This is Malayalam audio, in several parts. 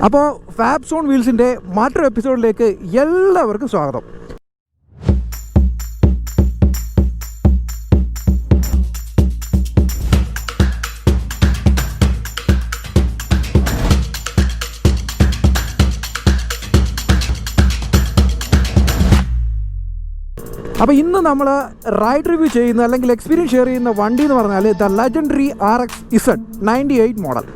അപ്പോൾ ഫാബ് സോൺ വീൽസിൻ്റെ മറ്റൊരു എപ്പിസോഡിലേക്ക് എല്ലാവർക്കും സ്വാഗതം. അപ്പോൾ ഇന്ന് നമ്മൾ റൈഡ് റിവ്യൂ ചെയ്യുന്ന അല്ലെങ്കിൽ എക്സ്പീരിയൻസ് ഷെയർ ചെയ്യുന്ന വണ്ടി എന്ന് പറഞ്ഞാൽ the legendary RX-Z 98 model.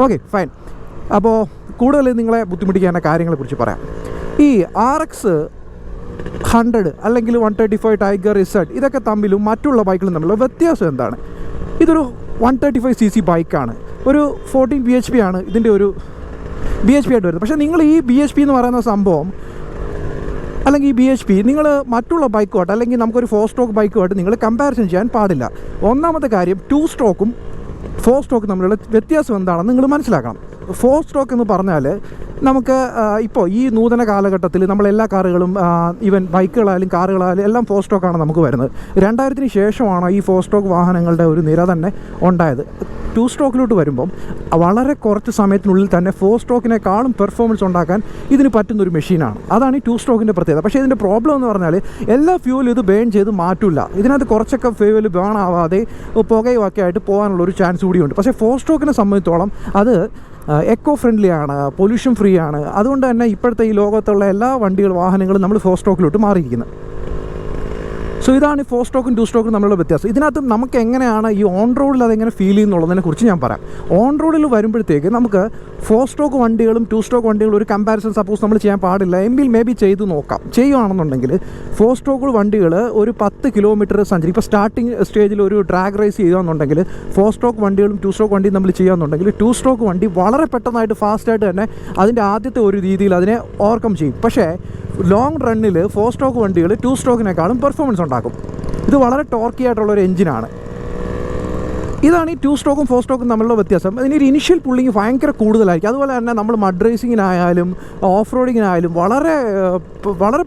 Okay, fine. അപ്പോൾ കൂടുതൽ നിങ്ങളെ ബുദ്ധിമുട്ടിക്കേണ്ട കാര്യങ്ങളെക്കുറിച്ച് പറയാം. ഈ RX-100 അല്ലെങ്കിൽ 135 ടൈഗർ ഇസഡ് ഇതൊക്കെ തമ്മിലും മറ്റുള്ള ബൈക്കുകളും തമ്മിലുള്ള വ്യത്യാസം എന്താണ്? ഇതൊരു 135cc ബൈക്കാണ്. ഒരു 14 bhp ആണ് ഇതിൻ്റെ ഒരു bhp ആയിട്ട് വരുന്നത്. പക്ഷേ നിങ്ങൾ ഈ bhp എന്ന് പറയുന്ന സംഭവം അല്ലെങ്കിൽ ഈ bhp നിങ്ങൾ മറ്റുള്ള ബൈക്കുമായിട്ട് അല്ലെങ്കിൽ നമുക്കൊരു 4 സ്ട്രോക്ക് ബൈക്കുമായിട്ട് നിങ്ങൾ കമ്പാരിസൺ ചെയ്യാൻ പാടില്ല. ഒന്നാമത്തെ കാര്യം 2 സ്ട്രോക്കും 4 സ്ട്രോക്ക് തമ്മിലുള്ള വ്യത്യാസം എന്താണെന്ന് നിങ്ങൾ മനസ്സിലാക്കണം. 4 സ്ട്രോക്ക് എന്ന് പറഞ്ഞാൽ നമുക്ക് ഇപ്പോൾ ഈ നൂതന കാലഘട്ടത്തിൽ നമ്മളെല്ലാ കാറുകളും ഈവൻ ബൈക്കുകളായാലും കാറുകളായാലും എല്ലാം 4 സ്ട്രോക്കാണ് നമുക്ക് വരുന്നത്. 2000-ന് ശേഷമാണ് ഈ 4 സ്ട്രോക്ക് വാഹനങ്ങളുടെ ഒരു നിര തന്നെ ഉണ്ടായത്. 2 സ്ട്രോക്കിലോട്ട് വരുമ്പം വളരെ കുറച്ച് സമയത്തിനുള്ളിൽ തന്നെ 4 സ്ട്രോക്കിനേക്കാളും പെർഫോമൻസ് ഉണ്ടാക്കാൻ ഇതിന് പറ്റുന്നൊരു മെഷീനാണ്. അതാണ് ഈ 2 സ്ട്രോക്കിൻ്റെ പ്രത്യേകത. പക്ഷേ ഇതിൻ്റെ പ്രോബ്ലം എന്ന് പറഞ്ഞാൽ എല്ലാ ഫ്യൂലും ഇത് ബേൺ ചെയ്ത് മാറ്റില്ല. ഇതിനകത്ത് കുറച്ചൊക്കെ ഫ്യൂവൽ ബേൺ ആവാതെ പുകയുമൊക്കെ ആയിട്ട് പോകാനുള്ളൊരു ചാൻസ് കൂടിയുണ്ട്. പക്ഷേ 4 സ്ട്രോക്കിനെ സംബന്ധിച്ചോളം അത് എക്കോ ഫ്രണ്ട്ലി ആണ്, പൊല്യൂഷൻ ഫ്രീ ആണ്. അതുകൊണ്ട് തന്നെ ഇപ്പോഴത്തെ ഈ ലോകത്തുള്ള എല്ലാ വാഹനങ്ങളും നമ്മൾ 4 സ്ട്രോക്കിലോട്ട് മാറിയിരിക്കുന്നത്. സോ ഇതാണ് 4 സ്ട്രോക്കും 2 സ്ട്രോക്കും തമ്മിലുള്ള വ്യത്യാസം. ഇതിനകത്ത് നമുക്ക് എങ്ങനെയാണ് ഈ ഓൺ റോഡിൽ അതെങ്ങനെ ഫീൽ ചെയ്യുന്നുള്ളതിനെ കുറിച്ച് ഞാൻ പറയാം. ഓൺ റോഡിൽ വരുമ്പോഴത്തേക്ക് നമുക്ക് 4 സ്ട്രോക്ക് വണ്ടികളും 2 സ്ട്രോക്ക് വണ്ടികളും ഒരു കമ്പാരിസൺ സപ്പോസ് നമ്മൾ ചെയ്യാൻ പാടില്ല എങ്കിൽ മേ ബി ചെയ്ത് നോക്കാം. ചെയ്യുകയാണെന്നുണ്ടെങ്കിൽ 4 സ്ട്രോക്ക് വണ്ടികൾ ഒരു 10 കിലോമീറ്റർ സഞ്ചരി ഇപ്പോൾ സ്റ്റാർട്ടിങ് സ്റ്റേജിൽ ഒരു ഡ്രാഗ് റേസ് ചെയ്യുകയാണെന്നുണ്ടെങ്കിൽ 4 സ്ട്രോക്ക് വണ്ടികളും 2 സ്ട്രോക്ക് വണ്ടിയും നമ്മൾ ചെയ്യുകയാണെന്നുണ്ടെങ്കിൽ 2 സ്ട്രോക്ക് വണ്ടി വളരെ പെട്ടെന്നായിട്ട് ഫാസ്റ്റായിട്ട് തന്നെ അതിൻ്റെ ആദ്യത്തെ ഒരു രീതിയിൽ അതിനെ ഓവർകം ചെയ്യും. പക്ഷേ ലോങ് റണ്ണിൽ 4 സ്ട്രോക്ക് വണ്ടികൾ 2 സ്ട്രോക്കിനേക്കാളും പെർഫോമൻസ് ഉണ്ടാക്കും. ഇത് വളരെ ടോർക്കി ആയിട്ടുള്ളൊരു എഞ്ചിനാണ്. ഇതാണ് ഈ 2 സ്ട്രോക്കും 4 സ്ട്രോക്കും തമ്മിലുള്ള വ്യത്യാസം. ഇതിനൊരു ഇനിഷ്യൽ പുള്ളിങ് ഭയങ്കര കൂടുതലായിരിക്കും. അതുപോലെ തന്നെ നമ്മൾ മഡ് റേസിങ്ങിനായാലും ഓഫ് റോഡിങ്ങിനായാലും വളരെ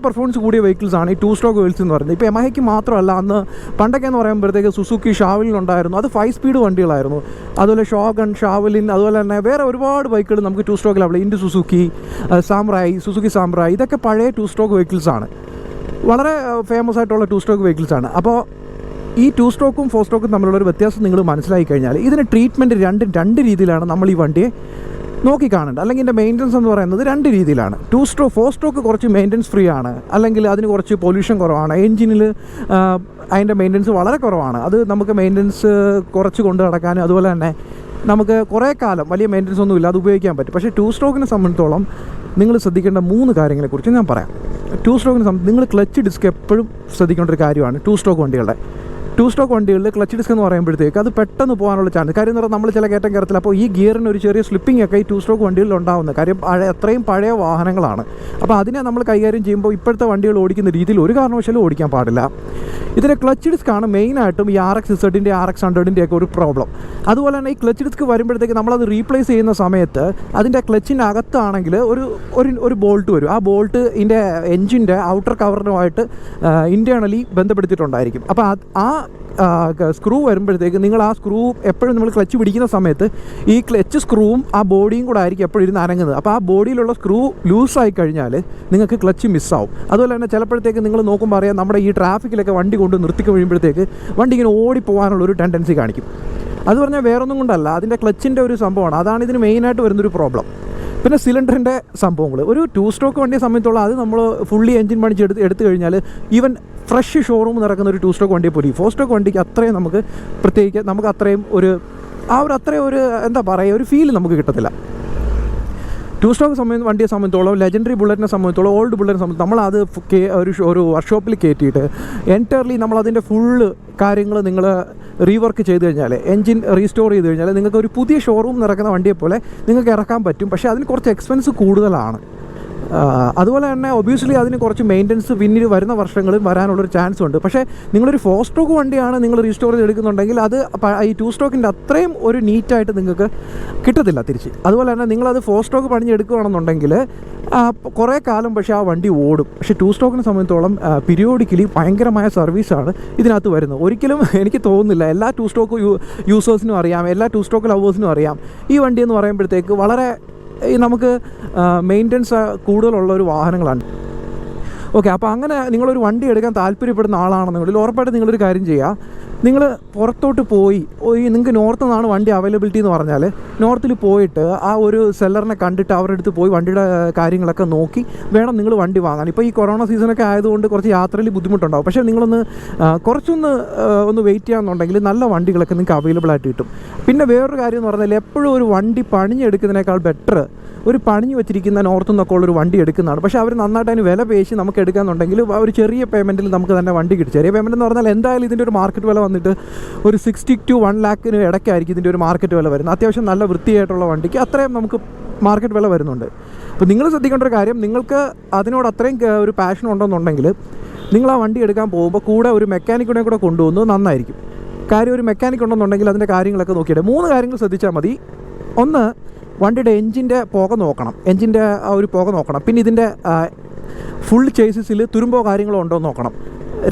പെർഫോമൻസ് കൂടിയ വെഹിക്കിൾസാണ് ഈ 2 സ്ട്രോക്ക് വെഹിക്കിൾസ് എന്ന് പറയുന്നത്. ഇപ്പോൾ യമഹയ്ക്ക് മാത്രമല്ല, അന്ന് പണ്ടൊക്കെ എന്ന് പറയുമ്പോഴത്തേക്ക് സുസുക്കി ഷാവലിനുണ്ടായിരുന്നു. അത് 5 സ്പീഡ് വണ്ടികളായിരുന്നു. അതുപോലെ ഷോഗൺ, ഷാവലിൻ, അതുപോലെ തന്നെ വേറെ ഒരുപാട് ബൈക്കുകൾ നമുക്ക് 2 സ്ട്രോക്കിൽ അവിടെ ഇൻഡ് സുസുക്കി സാമ്രായി ഇതൊക്കെ പഴയ 2 സ്ട്രോക്ക് വെഹിക്കിൾസാണ്. വളരെ ഫേമസ് ആയിട്ടുള്ള 2 സ്ട്രോക്ക് വെഹിക്കിൾസാണ്. അപ്പോൾ ഈ 2 സ്ട്രോക്കും 4 സ്ട്രോക്കും തമ്മിലുള്ളൊരു വ്യത്യാസം നിങ്ങൾ മനസ്സിലാക്കി കഴിഞ്ഞാൽ ഇതിന് ട്രീറ്റ്മെൻറ്റ് രണ്ട് രീതിയിലാണ് നമ്മൾ ഈ വണ്ടിയെ നോക്കിക്കാണേണ്ടത്. അല്ലെങ്കിൽ ഇതിൻ്റെ മെയിൻ്റനൻസ് എന്ന് പറയുന്നത് 2 രീതിയിലാണ്. 4 സ്ട്രോക്ക് കുറച്ച് മെയിൻ്റനൻസ് ഫ്രീ ആണ്, അല്ലെങ്കിൽ അതിന് കുറച്ച് പൊല്യൂഷൻ കുറവാണ്. എഞ്ചിനിൽ അതിൻ്റെ മെയിൻ്റനൻസ് വളരെ കുറവാണ്. അത് നമുക്ക് മെയിൻ്റനൻസ് കുറച്ച് കൊണ്ട് നടക്കാനും അതുപോലെ തന്നെ നമുക്ക് കുറേ കാലം വലിയ മെയിൻ്റനൻസ് ഒന്നുമില്ല അത് ഉപയോഗിക്കാൻ പറ്റും. പക്ഷേ 2 സ്ട്രോക്കിനെ സംബന്ധിച്ചോളം നിങ്ങൾ ശ്രദ്ധിക്കേണ്ട 3 കാര്യങ്ങളെക്കുറിച്ച് ഞാൻ പറയാം. 2 സ്ട്രോക്കിനെ സംബന്ധിച്ച് നിങ്ങൾ ക്ലച്ച് ഡിസ്ക് എപ്പോഴും ശ്രദ്ധിക്കേണ്ട ഒരു കാര്യമാണ്. 2 സ്ട്രോക്ക് വണ്ടികളുടെ 2 സ്ട്രോക്ക് വണ്ടികളിൽ ക്ലച്ച് ഡിസ്ക് എന്ന് പറയുമ്പോഴത്തേക്ക് അത് പെട്ടെന്ന് പോകാനുള്ള ചാൻസ്. കാര്യം എന്ന് പറഞ്ഞാൽ നമ്മൾ ചില കയറ്റം കയറത്തില്ല. അപ്പോൾ ഈ ഗിയറിന് ഒരു ചെറിയ സ്ലിപ്പിംഗ് ഒക്കെ ഈ 2 സ്ട്രോക്ക് വണ്ടികളിൽ ഉണ്ടാകുന്നത്. കാര്യം അത്രയും പഴയ വാഹനങ്ങളാണ്. അപ്പോൾ അതിനെ നമ്മൾ കൈകാര്യം ചെയ്യുമ്പോൾ ഇപ്പോഴത്തെ വണ്ടികൾ ഓടിക്കുന്ന രീതിയിൽ ഒരു കാരണവശാലും ഓടിക്കാൻ പാടില്ല. ഇതിൻ്റെ ക്ലച്ച് ഡിസ്ക്കാണ് മെയിനായിട്ടും ഈ RX-Z-ൻ്റെ RX-100ൻ്റെ ഒക്കെ ഒരു പ്രോബ്ലം. അതുപോലെ തന്നെ ഈ ക്ലച്ച് ഡിസ്ക് വരുമ്പോഴത്തേക്ക് നമ്മളത് റീപ്ലേസ് ചെയ്യുന്ന സമയത്ത് അതിൻ്റെ ക്ലച്ചിൻ്റെ അകത്താണെങ്കിൽ ഒരു ബോൾട്ട് വരും. ആ ബോൾട്ട് ഇതിൻ്റെ എൻജിൻ്റെ ഔട്ടർ കവറിനുമായിട്ട് ഇൻറ്റേർണലി ബന്ധപ്പെടുത്തിയിട്ടുണ്ടായിരിക്കും. അപ്പോൾ ആ സ്ക്രൂ വരുമ്പോഴത്തേക്ക് നിങ്ങൾ ആ സ്ക്രൂ എപ്പോഴും നമ്മൾ ക്ലച്ച് പിടിക്കുന്ന സമയത്ത് ഈ ക്ലച്ച് സ്ക്രൂവും ആ ബോഡിയും കൂടെ ആയിരിക്കും എപ്പോഴും ഇരുന്ന് അനങ്ങുന്നത്. അപ്പോൾ ആ ബോഡിയിലുള്ള സ്ക്രൂ ലൂസായി കഴിഞ്ഞാൽ നിങ്ങൾക്ക് ക്ലച്ച് മിസ്സാവും. അതുപോലെ തന്നെ ചിലപ്പോഴത്തേക്ക് നിങ്ങൾ നോക്കുമ്പോൾ അറിയാം, നമ്മുടെ ഈ ട്രാഫിക്കിലൊക്കെ വണ്ടി കൊണ്ട് നിർത്തി കഴിയുമ്പോഴത്തേക്ക് വണ്ടി ഇങ്ങനെ ഓടിപ്പോകാനുള്ളൊരു ടെൻഡൻസി കാണിക്കും. അത് പറഞ്ഞാൽ വേറൊന്നും കൊണ്ടല്ല, അതിൻ്റെ ക്ലച്ചിൻ്റെ ഒരു സംഭവമാണ്. അതാണ് ഇതിന് മെയിനായിട്ട് വരുന്നൊരു പ്രോബ്ലം. പിന്നെ സിലിണ്ടറിൻ്റെ സംഭവങ്ങൾ ഒരു 2 സ്ട്രോക്ക് വണ്ടിയെ സംബന്ധിച്ചോളം അത് നമ്മൾ ഫുള്ളി എഞ്ചിൻ പണിച്ച് എടുത്തു കഴിഞ്ഞാൽ ഈവൻ ഫ്രഷ് ഷോറൂം നടക്കുന്ന ഒരു 2 സ്ട്രോക്ക് വണ്ടിയെ പോലും 4 സ്ട്രോക്ക് വണ്ടിക്ക് അത്രയും നമുക്ക് പ്രത്യേകിച്ച് നമുക്ക് അത്രയും ഒരു അത്രയും ഒരു എന്താ പറയുക ഒരു ഫീൽ നമുക്ക് കിട്ടത്തില്ല. 2 സ്ട്രോക്ക് വണ്ടിയെ സംബന്ധിച്ചോളം ലെജൻഡറി ബുള്ളറ്റിനെ സംബന്ധിച്ചോളം ഓൾഡ് ബുള്ളറ്റിനെ സംബന്ധിച്ച് നമ്മളത് ഒരു വർക്ക്ഷോപ്പിൽ കയറ്റിയിട്ട് എൻറ്റയർലി നമ്മളതിൻ്റെ ഫുള്ള് കാര്യങ്ങൾ നിങ്ങൾ റീവർക്ക് ചെയ്ത് കഴിഞ്ഞാൽ എൻജിൻ റീസ്റ്റോർ ചെയ്ത് കഴിഞ്ഞാൽ നിങ്ങൾക്ക് ഒരു പുതിയ ഷോറൂം നടക്കുന്ന വണ്ടിയെ പോലെ നിങ്ങൾക്ക് ഇറക്കാൻ പറ്റും. പക്ഷേ അതിന് കുറച്ച് എക്സ്പെൻസ് കൂടുതലാണ്. അതുപോലെ തന്നെ ഒബ്വിയസ്ലി അതിന് കുറച്ച് മെയിൻ്റനൻസ് പിന്നീട് വരുന്ന വർഷങ്ങളിൽ വരാനുള്ളൊരു ചാൻസ് ഉണ്ട്. പക്ഷേ നിങ്ങളൊരു 4 സ്ട്രോക്ക് വണ്ടിയാണ് നിങ്ങൾ റീസ്റ്റോർ ചെയ്തെടുക്കുന്നുണ്ടെങ്കിൽ അത് ഈ 2 സ്ട്രോക്കിൻ്റെ അത്രയും ഒരു നീറ്റായിട്ട് നിങ്ങൾക്ക് കിട്ടത്തില്ല തിരിച്ച്. അതുപോലെ തന്നെ നിങ്ങളത് 4 സ്ട്രോക്ക് പണിഞ്ഞെടുക്കുകയാണെന്നുണ്ടെങ്കിൽ കുറേ കാലം പക്ഷേ ആ വണ്ടി ഓടും. പക്ഷേ 2 സ്ട്രോക്കിനെ സംബന്ധിച്ചോളം പീരിയോഡിക്കലി ഭയങ്കരമായ സർവീസാണ് ഇതിനകത്ത് വരുന്നത്. ഒരിക്കലും എനിക്ക് തോന്നുന്നില്ല എല്ലാ 2 സ്ട്രോക്ക് യൂസേഴ്സിനും അറിയാം, എല്ലാ 2 സ്ട്രോക്ക് ലവേഴ്സിനും അറിയാം ഈ വണ്ടി എന്ന് പറയുമ്പോഴത്തേക്ക് വളരെ നമുക്ക് മെയിൻ്റനൻസ് കൂടുതലുള്ള ഒരു വാഹനങ്ങളാണ്. ഓക്കെ, അപ്പോൾ അങ്ങനെ നിങ്ങളൊരു വണ്ടി എടുക്കാൻ താല്പര്യപ്പെടുന്ന ആളാണെന്നുണ്ടെങ്കിൽ ഉറപ്പായിട്ട് നിങ്ങളൊരു കാര്യം ചെയ്യുക. നിങ്ങൾ പുറത്തോട്ട് പോയി നിങ്ങൾക്ക് നോർത്ത് നിന്നാണ് വണ്ടി അവൈലബിലിറ്റി എന്ന് പറഞ്ഞാൽ നോർത്തിൽ പോയിട്ട് ആ ഒരു സെല്ലറിനെ കണ്ടിട്ട് അവരുടെ അടുത്ത് പോയി വണ്ടിയുടെ കാര്യങ്ങളൊക്കെ നോക്കി വേണം നിങ്ങൾ വണ്ടി വാങ്ങാൻ. ഇപ്പോൾ ഈ കൊറോണ സീസണൊക്കെ ആയതുകൊണ്ട് കുറച്ച് യാത്രയിൽ ബുദ്ധിമുട്ടുണ്ടാവും. പക്ഷേ നിങ്ങളൊന്ന് കുറച്ചൊന്ന് വെയിറ്റ് ചെയ്യാമെന്നുണ്ടെങ്കിൽ നല്ല വണ്ടികളൊക്കെ നിങ്ങൾക്ക് അവൈലബിൾ ആയിട്ട് കിട്ടും. പിന്നെ വേറൊരു കാര്യം എന്ന് പറഞ്ഞാൽ എപ്പോഴും ഒരു വണ്ടി പണിഞ്ഞെടുക്കുന്നതിനേക്കാൾ ബെറ്റർ ഒരു പണിഞ്ഞ് വെച്ചിരിക്കുന്ന നോർത്ത് നിന്നൊക്കെ ഉള്ളൊരു വണ്ടി എടുക്കുന്നതാണ്. പക്ഷേ അവർ നന്നായിട്ട് അതിന് വില പേശി നമുക്ക് എടുക്കാമെന്നുണ്ടെങ്കിൽ ഒരു ചെറിയ പേയ്മെൻറ്റിൽ നമുക്ക് തന്നെ വണ്ടി കിട്ടും. ചെറിയ പേയ്മെൻറ്റ് എന്ന് പറഞ്ഞാൽ എന്തായാലും ഇതിൻ്റെ ഒരു മാർക്കറ്റ് വില വന്നിട്ട് ഒരു 60 to 1 lakh ഇടയ്ക്കായിരിക്കും ഇതിൻ്റെ ഒരു മാർക്കറ്റ് വില വരുന്നത്. അത്യാവശ്യം നല്ല വൃത്തിയായിട്ടുള്ള വണ്ടിക്ക് അത്രയും നമുക്ക് മാർക്കറ്റ് വില വരുന്നുണ്ട്. അപ്പോൾ നിങ്ങൾ ശ്രദ്ധിക്കേണ്ട ഒരു കാര്യം, നിങ്ങൾക്ക് അതിനോട് അത്രയും ഒരു പാഷൻ ഉണ്ടെന്നുണ്ടെങ്കിൽ നിങ്ങൾ ആ വണ്ടി എടുക്കാൻ പോകുമ്പോൾ കൂടെ ഒരു മെക്കാനിക്കിനെ കൂടെ കൊണ്ടുപോകുന്നത് നന്നായിരിക്കും. കാര്യം ഒരു മെക്കാനിക് ഉണ്ടെന്നുണ്ടെങ്കിൽ അതിൻ്റെ കാര്യങ്ങളൊക്കെ നോക്കിയിട്ട് 3 കാര്യങ്ങൾ ശ്രദ്ധിച്ചാൽ മതി. ഒന്ന്, വണ്ടിയുടെ എൻജിൻ്റെ പുക നോക്കണം, എൻജിൻ്റെ ഒരു പുക നോക്കണം. പിന്നെ ഇതിൻ്റെ ഫുൾ ചേസിൽ തുരുമ്പോ കാര്യങ്ങളോ ഉണ്ടോ എന്ന് നോക്കണം.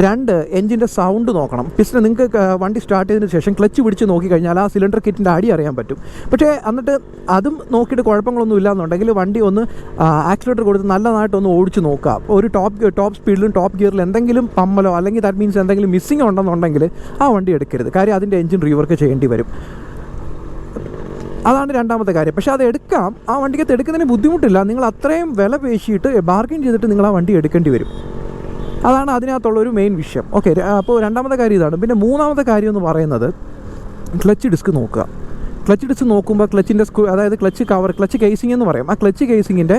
2, എൻജിൻ്റെ സൗണ്ട് നോക്കണം. പിസ്റ്റൺ നിങ്ങൾക്ക് വണ്ടി സ്റ്റാർട്ട് ചെയ്തതിന് ശേഷം ക്ലച്ച് പിടിച്ച് നോക്കിക്കഴിഞ്ഞാൽ ആ സിലിണ്ടർ കിറ്റിൻ്റെ അടി അറിയാൻ പറ്റും. പക്ഷേ എന്നിട്ട് അതും നോക്കിയിട്ട് കുഴപ്പങ്ങളൊന്നും ഇല്ലയെന്നുണ്ടെങ്കിൽ വണ്ടി ഒന്ന് ആക്സിലേറ്റർ കൊടുത്ത് നല്ലതായിട്ടൊന്ന് ഓടിച്ച് നോക്കുക. ഒരു ടോപ്പ് സ്പീഡിലും ടോപ്പ് ഗിയറിലും എന്തെങ്കിലും പമ്മലോ അല്ലെങ്കിൽ ദാറ്റ് മീൻസ് എന്തെങ്കിലും മിസ്സിങ് ഉണ്ടെന്നുണ്ടെങ്കിൽ ആ വണ്ടി എടുക്കരുത്. കാര്യം അതിൻ്റെ എൻജിൻ റീവർക്ക് ചെയ്യേണ്ടി വരും. അതാണ് രണ്ടാമത്തെ കാര്യം. പക്ഷേ അത് എടുക്കാം, ആ വണ്ടിക്കകത്ത് എടുക്കുന്നതിന് ബുദ്ധിമുട്ടില്ല. നിങ്ങൾ അത്രയും വില പേശിയിട്ട് ബാർഗെയിൻ ചെയ്തിട്ട് നിങ്ങൾ ആ വണ്ടി എടുക്കേണ്ടി വരും. അതാണ് അതിനകത്തുള്ളൊരു മെയിൻ വിഷയം. ഓക്കെ, അപ്പോൾ രണ്ടാമത്തെ കാര്യം ഇതാണ്. പിന്നെ മൂന്നാമത്തെ കാര്യം എന്ന് പറയുന്നത് ക്ലച്ച് ഡിസ്ക് നോക്കുക. ക്ലച്ച് ഡിസ്ക് നോക്കുമ്പോൾ ക്ലച്ചിൻ്റെ അതായത് ക്ലച്ച് കേസിംഗ് എന്ന് പറയും. ആ ക്ലച്ച് കേസിങ്ങിൻ്റെ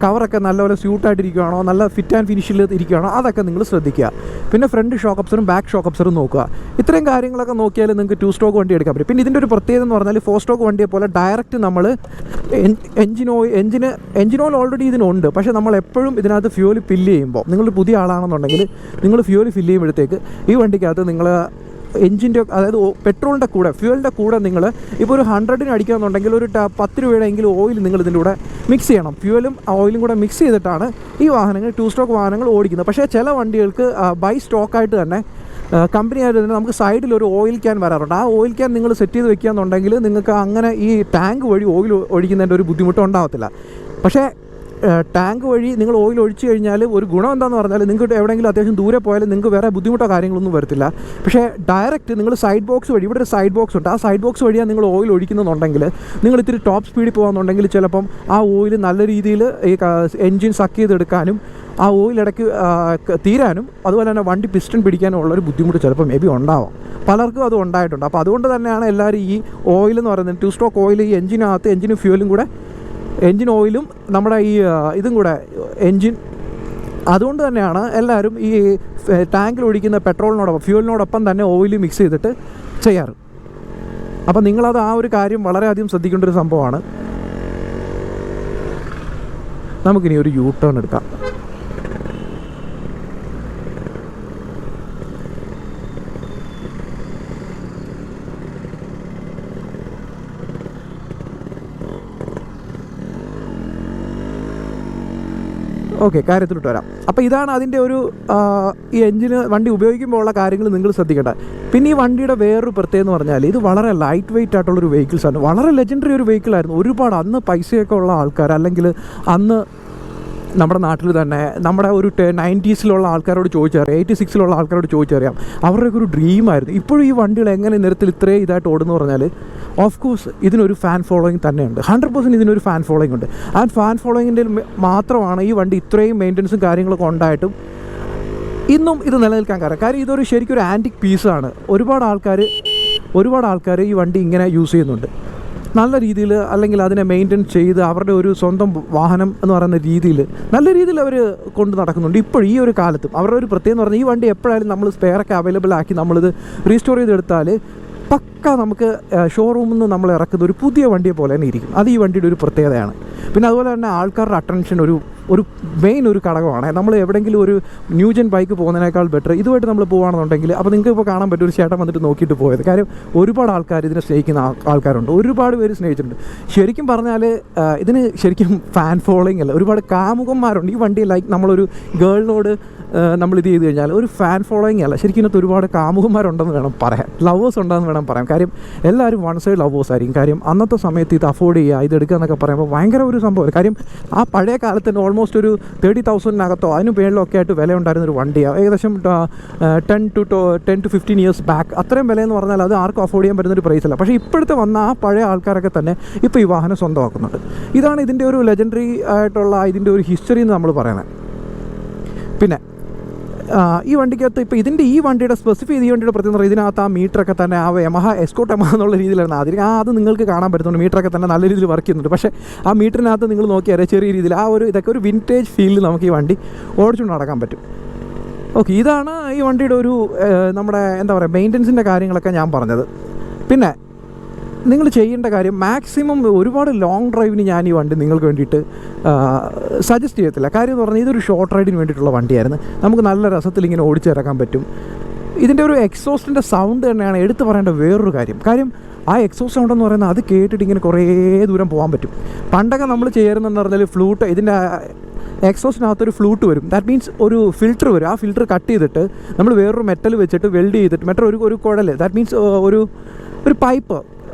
കവറൊക്കെ നല്ലപോലെ സ്യൂട്ടായിട്ടിരിക്കുകയാണോ, നല്ല ഫിറ്റ് ആൻഡ് ഫിനിഷിൽ ഇരിക്കുകയാണോ, അതൊക്കെ നിങ്ങൾ ശ്രദ്ധിക്കുക. പിന്നെ ഫ്രണ്ട് ഷോക്ക് അബ്സറും ബാക്ക് ഷോക്ക് അബ്സറും നോക്കുക. ഇത്രയും കാര്യങ്ങളൊക്കെ നോക്കിയാൽ നിങ്ങൾക്ക് 2 സ്ട്രോക്ക് വണ്ടി എടുക്കാൻ പറ്റും. പിന്നെ ഇതിൻ്റെ ഒരു പ്രത്യേകത എന്ന് പറഞ്ഞാൽ 4 സ്ട്രോക്ക് വണ്ടിയെ പോലെ ഡയറക്റ്റ് നമ്മൾ എഞ്ചിൻ ഓയിൽ ഓൾറെഡി ഇതിനുണ്ട്. പക്ഷേ നമ്മൾ എപ്പോഴും ഇതിനകത്ത് ഫ്യൂൽ ഫില്ല് ചെയ്യുമ്പോൾ, നിങ്ങൾ പുതിയ ആളാണെന്നുണ്ടെങ്കിൽ നിങ്ങൾ ഫ്യൂൽ ഫില്ല് ചെയ്യുമ്പോഴത്തേക്ക് ഈ വണ്ടിക്കകത്ത് നിങ്ങൾ എഞ്ചിൻ്റെ അതായത് പെട്രോളിൻ്റെ കൂടെ ഫ്യൂവലിൻ്റെ കൂടെ നിങ്ങൾ ഇപ്പോൾ ഒരു 100 അടിക്കുകയെന്നുണ്ടെങ്കിൽ ഒരു 10 രൂപയുടെയെങ്കിലും ഓയിൽ നിങ്ങൾ ഇതിൻ്റെ കൂടെ മിക്സ് ചെയ്യണം. ഫ്യൂവലും ഓയിലും കൂടെ മിക്സ് ചെയ്തിട്ടാണ് ഈ വാഹനങ്ങൾ 2 സ്ട്രോക്ക് വാഹനങ്ങൾ ഓടിക്കുന്നത്. പക്ഷേ ചില വണ്ടികൾക്ക് ബൈ സ്റ്റോക്കായിട്ട് തന്നെ കമ്പനിയായിട്ട് തന്നെ നമുക്ക് സൈഡിൽ ഒരു ഓയിൽ ക്യാൻ വരാറുണ്ട്. ആ ഓയിൽ ക്യാൻ നിങ്ങൾ സെറ്റ് ചെയ്ത് വെക്കുകയെന്നുണ്ടെങ്കിൽ നിങ്ങൾക്ക് അങ്ങനെ ഈ ടാങ്ക് വഴി ഓയിൽ ഒഴിക്കുന്നതിൻ്റെ ഒരു ബുദ്ധിമുട്ട് ഉണ്ടാകത്തില്ല. പക്ഷേ ടാങ്ക് വഴി നിങ്ങൾ ഓയിൽ ഒഴിച്ചു കഴിഞ്ഞാൽ ഒരു ഗുണം എന്താണെന്ന് പറഞ്ഞാൽ നിങ്ങൾക്ക് എവിടെയെങ്കിലും അത്യാവശ്യം ദൂരെ പോയാലും നിങ്ങൾക്ക് വേറെ ബുദ്ധിമുട്ടോ കാര്യങ്ങളൊന്നും വരത്തില്ല. പക്ഷേ ഡയറക്റ്റ് നിങ്ങൾ സൈഡ് ബോക്സ് വഴി, ഇവിടെ ഒരു സൈഡ് ബോക്സ് ഉണ്ട്, ആ സൈഡ് ബോക്സ് വഴിയാണ് നിങ്ങൾ ഓയിൽ ഒഴിക്കുന്നുണ്ടെങ്കിൽ നിങ്ങൾ ഇത്തിരി ടോപ്പ് സ്പീഡിൽ പോകുകയെന്നുണ്ടെങ്കിൽ ചിലപ്പം ആ ഓയിൽ നല്ല രീതിയിൽ ഈ എൻജിൻ സക്ക് ചെയ്തെടുക്കാനും ആ ഓയിൽ ഇടയ്ക്ക് തീരാനും അതുപോലെ തന്നെ വണ്ടി പിസ്റ്റൺ പിടിക്കാനും ഉള്ളൊരു ബുദ്ധിമുട്ട് ചിലപ്പോൾ മേ ബി ഉണ്ടാവാം. പലർക്കും അത് ഉണ്ടായിട്ടുണ്ട്. അപ്പോൾ അതുകൊണ്ട് തന്നെയാണ് എല്ലാവരും ഈ ഓയിൽ എന്ന് പറയുന്നത് 2 സ്ട്രോക്ക് ഓയിൽ ഈ എൻജിനകത്ത് എൻജിനും ഫ്യൂവലും കൂടെ, എൻജിൻ ഓയിലും നമ്മുടെ ഈ ഇതും കൂടെ എൻജിൻ, അതുകൊണ്ട് തന്നെയാണ് എല്ലാവരും ഈ ടാങ്കിൽ ഒഴിക്കുന്ന പെട്രോളിനോടൊപ്പം ഫ്യൂവലിനോടൊപ്പം തന്നെ ഓയിൽ മിക്സ് ചെയ്തിട്ട് ചെയ്യാറ്. അപ്പം നിങ്ങളത് ആ ഒരു കാര്യം വളരെയധികം ശ്രദ്ധിക്കേണ്ട ഒരു സംഭവമാണ്. നമുക്കിനി ഒരു യൂ ടേൺ എടുക്കാം. ഓക്കെ, കാര്യത്തിലോട്ട് വരാം. അപ്പോൾ ഇതാണ് അതിൻ്റെ ഒരു ഈ എൻജിന് വണ്ടി ഉപയോഗിക്കുമ്പോൾ ഉള്ള കാര്യങ്ങൾ നിങ്ങൾ ശ്രദ്ധിക്കേണ്ട. പിന്നെ ഈ വണ്ടിയുടെ വേറൊരു പ്രത്യേകത എന്ന് പറഞ്ഞാൽ ഇത് വളരെ ലൈറ്റ് വെയിറ്റ് ആയിട്ടുള്ളൊരു വെഹിക്കിൾസാണ്. വളരെ ലെജൻഡറി ഒരു വെഹിക്കിളായിരുന്നു. ഒരുപാട് അന്ന് പൈസയൊക്കെ ഉള്ള ആൾക്കാർ അല്ലെങ്കിൽ അന്ന് നമ്മുടെ നാട്ടിൽ തന്നെ നമ്മുടെ ഒരു 90s ആൾക്കാരോട് ചോദിച്ചറിയാം, 86 ആൾക്കാരോട് ചോദിച്ചറിയാം, അവരുടെയൊക്കെ ഒരു ഡ്രീമായിരുന്നു. ഇപ്പോഴും ഈ വണ്ടികൾ എങ്ങനെ നിരത്തിൽ ഇത്രയും ഇതായിട്ട് ഓടുന്നു പറഞ്ഞാൽ ഓഫ് കോഴ്സ് ഇതിനൊരു ഫാൻ ഫോളോയിങ് തന്നെയുണ്ട്. 100% ഇതിനൊരു ഫാൻ ഫോളോയിങ് ഉണ്ട്. ആ ഫാൻ ഫോളോയിങ്ങിൻ്റെ മാത്രമാണ് ഈ വണ്ടി ഇത്രയും മെയിൻ്റനൻസും കാര്യങ്ങളൊക്കെ ഉണ്ടായിട്ടും ഇന്നും ഇത് നിലനിൽക്കാൻ കാര്യം ഇതൊരു ശരിക്കും ഒരു ആൻറ്റിക് പീസാണ്. ഒരുപാട് ആൾക്കാർ ഈ വണ്ടി ഇങ്ങനെ യൂസ് ചെയ്യുന്നുണ്ട് നല്ല രീതിയിൽ, അല്ലെങ്കിൽ അതിനെ മെയിൻറ്റെയിൻ ചെയ്ത് അവരുടെ ഒരു സ്വന്തം വാഹനം എന്ന് പറയുന്ന രീതിയിൽ നല്ല രീതിയിൽ അവർ കൊണ്ട് നടക്കുന്നുണ്ട്. ഇപ്പോൾ ഈ ഒരു കാലത്തും അവരുടെ ഒരു പ്രത്യേകം എന്ന് പറഞ്ഞാൽ ഈ വണ്ടി എപ്പോഴായാലും നമ്മൾ സ്പെയറൊക്കെ അവൈലബിൾ ആക്കി നമ്മളിത് റീസ്റ്റോർ ചെയ്തെടുത്താൽ പക്ക നമുക്ക് ഷോറൂമിൽ നിന്ന് നമ്മൾ ഇറക്കുന്ന ഒരു പുതിയ വണ്ടിയെ പോലെ തന്നെ ഇരിക്കും. അത് ഈ വണ്ടിയുടെ ഒരു പ്രത്യേകതയാണ്. പിന്നെ അതുപോലെ തന്നെ ആൾക്കാരുടെ അറ്റൻഷൻ ഒരു മെയിൻ ഒരു ഘടകമാണ്. നമ്മൾ എവിടെയെങ്കിലും ഒരു ന്യൂജൻ ബൈക്ക് പോകുന്നതിനേക്കാൾ ബെറ്റർ ഇതുമായിട്ട് നമ്മൾ പോകുകയാണെന്നുണ്ടെങ്കിൽ അപ്പോൾ നിങ്ങൾക്ക് ഇപ്പോൾ കാണാൻ പറ്റും ഒരു ചേട്ടൻ വന്നിട്ട് നോക്കിയിട്ട് പോയത്. കാര്യം ഒരുപാട് ആൾക്കാർ ഇതിനെ സ്നേഹിക്കുന്ന ആൾക്കാരുണ്ട്, ഒരുപാട് പേര് സ്നേഹിച്ചിട്ടുണ്ട്. ശരിക്കും പറഞ്ഞാൽ ഇതിന് ശരിക്കും ഫാൻ ഫോളോയിങ് അല്ല, ഒരുപാട് കാമുകന്മാരുണ്ട് ഈ വണ്ടി. ലൈക്ക് നമ്മളൊരു ഗേളിനോട് നമ്മളിത് ചെയ്ത് കഴിഞ്ഞാൽ ഒരു ഫാൻ ഫോളോയിങ് അല്ല, ശരിക്കും ഇതിനകത്ത് ഒരുപാട് കാമുകന്മാരുണ്ടെന്ന് വേണം പറയാൻ, ലവേഴ്സ് ഉണ്ടെന്ന് വേണം പറയാം. കാര്യം എല്ലാവരും വൺ സൈഡ് ലവേഴ്സ് ആയിരിക്കും. കാര്യം അന്നത്തെ സമയത്ത് ഇത് അഫോർഡ് ചെയ്യുക, ഇത് എടുക്കുക എന്നൊക്കെ പറയുമ്പോൾ ഭയങ്കര ഒരു സംഭവം. കാര്യം ആ പഴയ കാലത്ത് തന്നെ ഓൾമോസ്റ്റ് ഒരു 30,000-നകത്തോ അതിന് പേരിലൊക്കെ ആയിട്ട് വില ഉണ്ടായിരുന്നൊരു വണ്ടിയാണ്. ഏകദേശം 10 to 15 years ബാക്ക് അത്രയും വിലയെന്ന് പറഞ്ഞാൽ അത് ആർക്കും അഫോർഡ് ചെയ്യാൻ പറ്റുന്നൊരു പ്രൈസ് അല്ല. പക്ഷേ ഇപ്പോഴത്തെ വന്ന ആ പഴയ ആൾക്കാരൊക്കെ തന്നെ ഇപ്പോൾ ഈ വാഹനം സ്വന്തമാക്കുന്നുണ്ട്. ഇതാണ് ഇതിൻ്റെ ഒരു ലെജൻഡറി ആയിട്ടുള്ള ഇതിൻ്റെ ഒരു ഹിസ്റ്ററി എന്ന് നമ്മൾ പറയുന്നത്. പിന്നെ ഈ വണ്ടിക്കകത്ത് ഇപ്പോൾ ഈ വണ്ടിയുടെ സ്പെസിഫൈ ഈ വണ്ടിയുടെ പ്രത്യേകത ഇതിനകത്ത് ആ മീറ്ററൊക്കെ തന്നെ ആ യമഹ എസ്കോർട്ട് എന്നുള്ള രീതിയിലാണ് അത് നിങ്ങൾക്ക് കാണാൻ പറ്റുന്നുണ്ട്. മീറ്ററൊക്കെ തന്നെ നല്ല രീതിയിൽ വർക്ക് ചെയ്യുന്നുണ്ട്. പക്ഷേ ആ മീറ്ററിനകത്ത് നിങ്ങൾ നോക്കിയാൽ ചെറിയ രീതിയിൽ ഇതൊക്കെ ഒരു വിൻറ്റേജ് ഫീലിൽ നമുക്ക് ഈ വണ്ടി ഓടിച്ചുകൊണ്ട് നടക്കാൻ പറ്റും. ഓക്കെ, ഇതാണ് ഈ വണ്ടിയുടെ ഒരു നമ്മുടെ എന്താ പറയുക മെയിൻ്റനൻസിൻ്റെ കാര്യങ്ങളൊക്കെ ഞാൻ പറഞ്ഞത്. പിന്നെ നിങ്ങൾ ചെയ്യേണ്ട കാര്യം മാക്സിമം ഒരുപാട് ലോങ് ഡ്രൈവിന് ഞാൻ ഈ വണ്ടി നിങ്ങൾക്ക് വേണ്ടിയിട്ട് സജസ്റ്റ് ചെയ്യത്തില്ല. കാര്യം എന്ന് പറഞ്ഞാൽ ഇതൊരു ഷോർട്ട് റൈഡിന് വേണ്ടിയിട്ടുള്ള വണ്ടിയായിരുന്നു. നമുക്ക് നല്ല രസത്തിൽ ഇങ്ങനെ ഓടിച്ചിറക്കാൻ പറ്റും. ഇതിൻ്റെ ഒരു എക്സോസ്റ്റിൻ്റെ സൗണ്ട് തന്നെയാണ് എടുത്തു പറയേണ്ട വേറൊരു കാര്യം ആ എക്സോസ്റ്റ് സൗണ്ട് എന്ന് പറയുന്നത് അത് കേട്ടിട്ട് ഇങ്ങനെ കുറേ ദൂരം പോകാൻ പറ്റും. പണ്ടൊക്കെ നമ്മൾ ചെയ്യുന്നതെന്ന് പറഞ്ഞാൽ ഫ്ലൂട്ട്, ഇതിൻ്റെ എക്സോസ്റ്റിനകത്തൊരു ഫ്ലൂട്ട് വരും. ദാറ്റ് മീൻസ് ഒരു ഫിൽറ്റർ വരും. ആ ഫിൽറ്റർ കട്ട് ചെയ്തിട്ട് നമ്മൾ വേറൊരു മെറ്റൽ വെച്ചിട്ട് വെൽഡ് ചെയ്തിട്ട് ഒരു കുഴൽ, ദാറ്റ് മീൻസ് ഒരു പൈപ്പ്,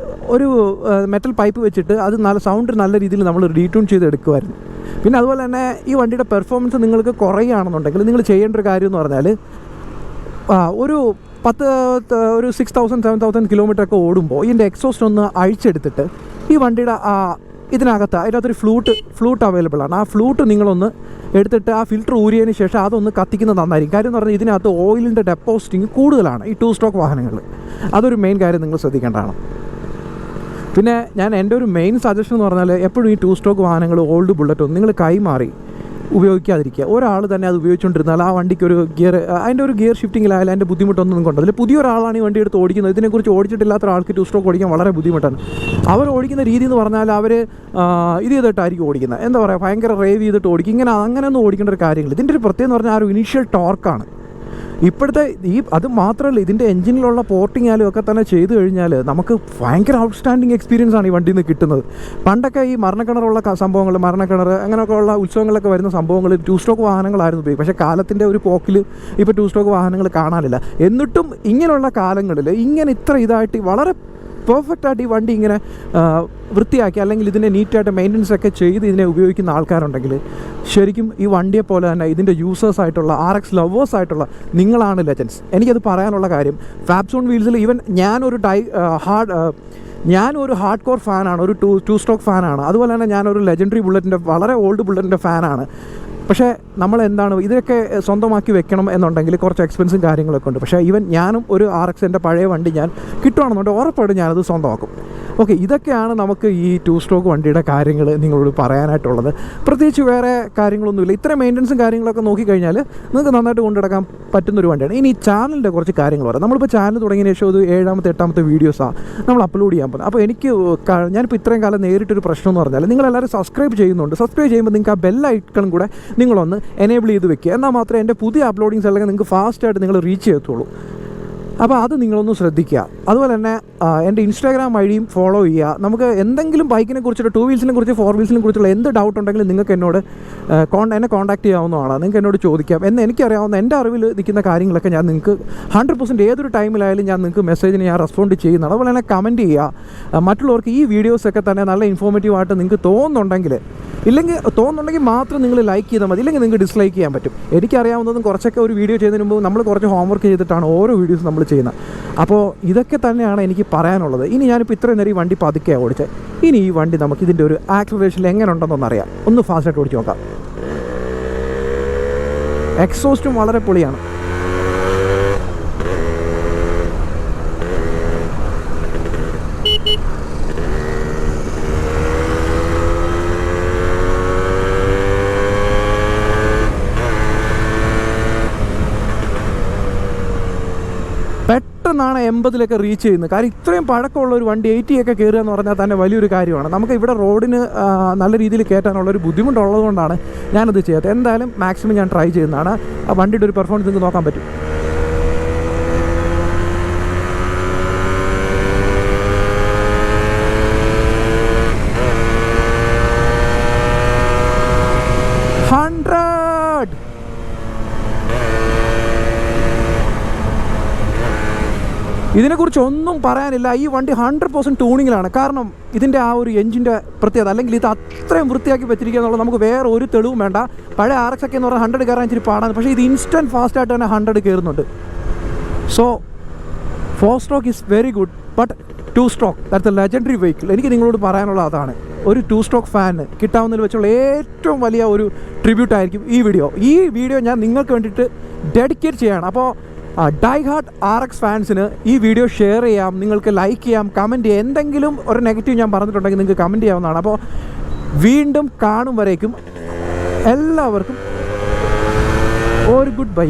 ഒരു മെറ്റൽ പൈപ്പ് വെച്ചിട്ട് അത് നല്ല രീതിയിൽ നമ്മൾ റീട്യൂൺ ചെയ്തെടുക്കുമായിരുന്നു. പിന്നെ അതുപോലെ തന്നെ ഈ വണ്ടിയുടെ പെർഫോമൻസ് നിങ്ങൾക്ക് കുറയുകയാണെന്നുണ്ടെങ്കിൽ നിങ്ങൾ ചെയ്യേണ്ട ഒരു കാര്യം എന്ന് പറഞ്ഞാൽ ഒരു 6,000-7,000 കിലോമീറ്ററൊക്കെ ഓടുമ്പോൾ ഇതിൻ്റെ എക്സോസ്റ്റ് ഒന്ന് അഴിച്ചെടുത്തിട്ട് ഈ വണ്ടിയുടെ അതിനകത്തൊരു ഫ്ലൂട്ട് അവൈലബിൾ ആണ്. ആ ഫ്ലൂട്ട് നിങ്ങളൊന്ന് എടുത്തിട്ട് ആ ഫിൽറ്റർ ഊരിയതിന് ശേഷം അതൊന്ന് കത്തിക്കുന്നത് നന്നായിരിക്കും. കാര്യം എന്ന് പറഞ്ഞാൽ ഇതിനകത്ത് ഓയിലിൻ്റെ ഡെപ്പോസിറ്റിങ് കൂടുതലാണ് ഈ 2 സ്ട്രോക്ക് വാഹനങ്ങളിൽ. അതൊരു മെയിൻ കാര്യം നിങ്ങൾ ശ്രദ്ധിക്കേണ്ടതാണ്. പിന്നെ എൻ്റെ ഒരു മെയിൻ സജഷൻ എന്ന് പറഞ്ഞാൽ എപ്പോഴും ഈ 2 സ്ട്രോക്ക് വാഹനങ്ങൾ ഓൾഡ് ബുള്ളറ്റൊന്നും നിങ്ങൾ കൈമാറി ഉപയോഗിക്കാതിരിക്കുക. ഒരാൾ തന്നെ അത് ഉപയോഗിച്ചുകൊണ്ടിരുന്നാൽ ആ വണ്ടിക്ക് ഒരു അതിൻ്റെ ഒരു ഗിയർ ഷിഫ്റ്റിങ്ങിലായാലും അതിൻ്റെ ബുദ്ധിമുട്ടൊന്നും നിങ്ങൾക്ക് ഉണ്ടാവില്ല. പുതിയൊരാളാണ് ഈ വണ്ടി എടുത്ത് ഓടിക്കുന്നത്. ഇതിനെക്കുറിച്ച് ഓടിച്ചിട്ടില്ലാത്ത ആൾക്ക് 2 സ്ട്രോക്ക് ഓടിക്കാൻ വളരെ ബുദ്ധിമുട്ടാണ്. അവർ ഓടിക്കുന്ന രീതി എന്ന് പറഞ്ഞാൽ അവർ ഇത് ചെയ്തിട്ടായിരിക്കും ഓടിക്കുന്നത്. എന്താ പറയുക, ഭയങ്കര റേവ് ചെയ്തിട്ട് ഓടിക്കും. അങ്ങനെയൊന്നും ഓടിക്കേണ്ട ഒരു കാര്യങ്ങൾ. ഇതിൻ്റെ ഒരു പ്രത്യേകം എന്ന് പറഞ്ഞാൽ ആ ഒരു ഇനീഷ്യൽ ടോർക്കാണ്. ഇപ്പോഴത്തെ അത് മാത്രമല്ല, ഇതിൻ്റെ എഞ്ചിനിലുള്ള പോർട്ടിങ് ആയാലും ഒക്കെ തന്നെ ചെയ്തു കഴിഞ്ഞാൽ നമുക്ക് ഭയങ്കര ഔട്ട്സ്റ്റാൻഡിങ് എക്സ്പീരിയൻസ് ആണ് ഈ വണ്ടിയിൽ നിന്ന് കിട്ടുന്നത്. പണ്ടൊക്കെ ഈ മരണക്കിണറുള്ള സംഭവങ്ങൾ, മരണക്കിണർ അങ്ങനെയൊക്കെ ഉള്ള ഉത്സവങ്ങളിലൊക്കെ വരുന്ന സംഭവങ്ങൾ 2 സ്ട്രോക്ക് വാഹനങ്ങളായിരുന്നു ഉപയോഗിക്കും. പക്ഷേ കാലത്തിൻ്റെ ഒരു പോക്കിൽ ഇപ്പോൾ 2 സ്ട്രോക്ക് വാഹനങ്ങൾ കാണാനില്ല. എന്നിട്ടും ഇങ്ങനെയുള്ള കാലങ്ങളിൽ ഇത്ര ഇതായിട്ട് വളരെ പെർഫെക്റ്റായിട്ട് ഈ വണ്ടി ഇങ്ങനെ വൃത്തിയാക്കി അല്ലെങ്കിൽ ഇതിനെ നീറ്റായിട്ട് മെയിൻ്റനൻസ് ഒക്കെ ചെയ്ത് ഇതിനെ ഉപയോഗിക്കുന്ന ആൾക്കാരുണ്ടെങ്കിൽ ശരിക്കും ഈ വണ്ടിയെ പോലെ തന്നെ ഇതിൻ്റെ യൂസേഴ്സായിട്ടുള്ള RX ലവേഴ്സായിട്ടുള്ള നിങ്ങളാണ് ലെജൻസ്. എനിക്കത് പറയാനുള്ള കാര്യം ഫാബ്സോൺ വീൽസിൽ ഈവൻ ഞാനൊരു ഹാർഡ് കോർ ഫാനാണ്, ഒരു 2 സ്ട്രോക്ക് ഫാനാണ്. അതുപോലെ തന്നെ ഞാനൊരു ലെജൻഡറി ബുള്ളറ്റിൻ്റെ വളരെ ഓൾഡ് ബുള്ളറ്റിൻ്റെ ഫാനാണ്. പക്ഷേ നമ്മളെന്താണ് ഇതൊക്കെ സ്വന്തമാക്കി വെക്കണം എന്നുണ്ടെങ്കിൽ കുറച്ച് എക്സ്പെൻസും കാര്യങ്ങളൊക്കെ ഉണ്ട്. പക്ഷേ ഞാനും ഒരു RX-ൻ്റെ പഴയ വണ്ടി ഞാൻ കിട്ടുകയാണെന്നുണ്ടെങ്കിൽ ഉറപ്പായിട്ടും ഞാനത് സ്വന്തമാക്കും. ഓക്കെ, ഇതൊക്കെയാണ് നമുക്ക് ഈ 2 സ്ട്രോക്ക് വണ്ടിയുടെ കാര്യങ്ങൾ നിങ്ങളോട് പറയാനായിട്ടുള്ളത്. പ്രത്യേകിച്ച് വേറെ കാര്യങ്ങളൊന്നുമില്ല. ഇത്ര മെയിൻ്റനൻസും കാര്യങ്ങളൊക്കെ നോക്കിക്കഴിഞ്ഞാൽ നിങ്ങൾക്ക് നന്നായിട്ട് കൊണ്ടുനടക്കാൻ പറ്റുന്നൊരു വണ്ടിയാണ്. ഇനി ചാനലിൻ്റെ കുറച്ച് കാര്യങ്ങൾ പറയാം. നമ്മളിപ്പോൾ ചാനൽ തുടങ്ങിയ ശേഷം ഒരു 7ാമത്തെ 8ാമത്തെ വീഡിയോസാണ് നമ്മൾ അപ്ലോഡ് ചെയ്യാൻ പോകുന്നത്. അപ്പോൾ ഞാനിപ്പോൾ ഇത്രയും കാലം നേരിട്ടൊരു പ്രശ്നം എന്ന് പറഞ്ഞാൽ നിങ്ങളെല്ലാവരും സബ്സ്ക്രൈബ് ചെയ്യുന്നുണ്ട്. സബ്സ്ക്രൈബ് ചെയ്യുമ്പോൾ നിങ്ങൾക്ക് ആ ബെൽ ഐക്കൺ കൂടെ നിങ്ങളൊന്ന് എനേബിൾ ചെയ്ത് വെക്കുക. എന്നാൽ മാത്രമേ എൻ്റെ പുതിയ അപ്ലോഡിങ്സ് അല്ലെങ്കിൽ നിങ്ങൾക്ക് ഫാസ്റ്റായിട്ട് നിങ്ങൾ റീച്ച് ചെയ്യത്തുള്ളൂ. അപ്പോൾ അത് നിങ്ങളൊന്ന് ശ്രദ്ധിക്കുക. അതുപോലെ തന്നെ എൻ്റെ ഇൻസ്റ്റാഗ്രാം വഴിയും ഫോളോ ചെയ്യുക. നമുക്ക് എന്തെങ്കിലും ബൈക്കിനെ കുറിച്ചിട്ട് 2 വീൽസിനെ കുറിച്ച് 4 വീൽസിനെ കുറിച്ചുള്ള എന്ത് ഡൗട്ട് ഉണ്ടെങ്കിലും നിങ്ങൾക്ക് എന്നെ കോൺടാക്ട് ചെയ്യാവുന്നതാണ്. നിങ്ങൾക്ക് എന്നോട് ചോദിക്കാം. എനിക്കറിയാവുന്ന എൻ്റെ അറിവിൽ നിൽക്കുന്ന കാര്യങ്ങളൊക്കെ ഞാൻ നിങ്ങൾക്ക് 100% ഏതൊരു ടൈമിലായാലും ഞാൻ നിങ്ങൾക്ക് മെസ്സേജിന് ഞാൻ റെസ്പോണ്ട് ചെയ്യുന്നതാണ്. അതുപോലെ തന്നെ കമൻറ്റ് ചെയ്യുക. മറ്റുള്ളവർക്ക് ഈ വീഡിയോസൊക്കെ തന്നെ നല്ല ഇൻഫോർമേറ്റീവായിട്ട് നിങ്ങൾക്ക് തോന്നുന്നുണ്ടെങ്കിൽ ഇല്ലെങ്കിൽ തോന്നുന്നുണ്ടെങ്കിൽ മാത്രം നിങ്ങൾ ലൈക്ക് ചെയ്താൽ മതി, ഇല്ലെങ്കിൽ നിങ്ങൾക്ക് ഡിസ്ലൈക്ക് ചെയ്യാൻ പറ്റും. എനിക്കറിയാവുന്നതും കുറച്ചൊക്കെ ഒരു വീഡിയോ ചെയ്യുന്നതിന് മുമ്പ് നമ്മൾ കുറച്ച് ഹോംവർക്ക് ചെയ്തിട്ടാണ് ഓരോ വീഡിയോസ് നമ്മൾ ചെയ്യുന്നത്. അപ്പോൾ ഇതൊക്കെ തന്നെയാണ് എനിക്ക് പറയാനുള്ളത്. ഇനി ഞാനിപ്പോൾ ഇത്രയും നേരം ഈ വണ്ടി പതുക്കെയാണ് ഓടിച്ചത്. ഇനി ഈ വണ്ടി നമുക്ക് ഇതിൻ്റെ ഒരു ആക്സിലറേഷനിൽ എങ്ങനെ ഉണ്ടെന്നൊന്നറിയാം. ഒന്ന് ഫാസ്റ്റായിട്ട് ഓടിച്ച് നോക്കാം. എക്സോസ്റ്റും വളരെ പൊളിയാണ്. പെട്ടെന്നാണ് 80 റീച്ച് ചെയ്യുന്നത്. കാര്യം ഇത്രയും പഴക്കമുള്ള ഒരു വണ്ടി 80 ഒക്കെ കയറുക എന്ന് പറഞ്ഞാൽ തന്നെ വലിയൊരു കാര്യമാണ്. നമുക്ക് ഇവിടെ റോഡിന് നല്ല രീതിയിൽ കയറ്റാനുള്ളൊരു ബുദ്ധിമുട്ടുള്ളത് കൊണ്ടാണ് ഞാനത് ചെയ്യാത്തത്. എന്തായാലും മാക്സിമം ഞാൻ ട്രൈ ചെയ്യുന്നതാണ്. ആ വണ്ടിയുടെ ഒരു പെർഫോമൻസ് നിങ്ങൾക്ക് നോക്കാൻ പറ്റും. ഇതിനെക്കുറിച്ച് ഒന്നും പറയാനില്ല. ഈ വണ്ടി 100% ട്യൂണിങ്ങിലാണ്. കാരണം ഇതിൻ്റെ ആ ഒരു എഞ്ചിൻ്റെ പ്രത്യേകത, അല്ലെങ്കിൽ ഇത് അത്രയും വൃത്തിയാക്കി വെച്ചിരിക്കുക എന്നുള്ളത് നമുക്ക് വേറെ ഒരു തെളിവും വേണ്ട. പഴയ RX ഒക്കെ എന്ന് പറഞ്ഞാൽ 100 കയറാൻ ഇച്ചിരി പാടാണ്. പക്ഷേ ഇത് ഇൻസ്റ്റൻറ്റ് ഫാസ്റ്റായിട്ട് തന്നെ 100 കയറുന്നുണ്ട്. So 4 stroke is very good, but 2 stroke that's A legendary vehicle. എനിക്ക് നിങ്ങളോട് പറയാനുള്ള അതാണ്. ഒരു 2 സ്ട്രോക്ക് ഫാന് കിട്ടാവുന്നതിൽ വെച്ചുള്ള ഏറ്റവും വലിയ ഒരു ട്രിബ്യൂട്ടായിരിക്കും ഈ വീഡിയോ ഞാൻ നിങ്ങൾക്ക് വേണ്ടിയിട്ട് ഡെഡിക്കേറ്റ് ചെയ്യുകയാണ്. അപ്പോൾ ഡൈ ഹാർട്ട് RX ഫാൻസിന് ഈ വീഡിയോ ഷെയർ ചെയ്യാം, നിങ്ങൾക്ക് ലൈക്ക് ചെയ്യാം, കമൻറ്റ് ചെയ്യാം. എന്തെങ്കിലും ഒരു നെഗറ്റീവ് ഞാൻ പറഞ്ഞിട്ടുണ്ടെങ്കിൽ നിങ്ങൾക്ക് കമൻറ്റ് ചെയ്യാവുന്നതാണ്. അപ്പോൾ വീണ്ടും കാണും വരേക്കും എല്ലാവർക്കും ഒരു ഗുഡ് ബൈ.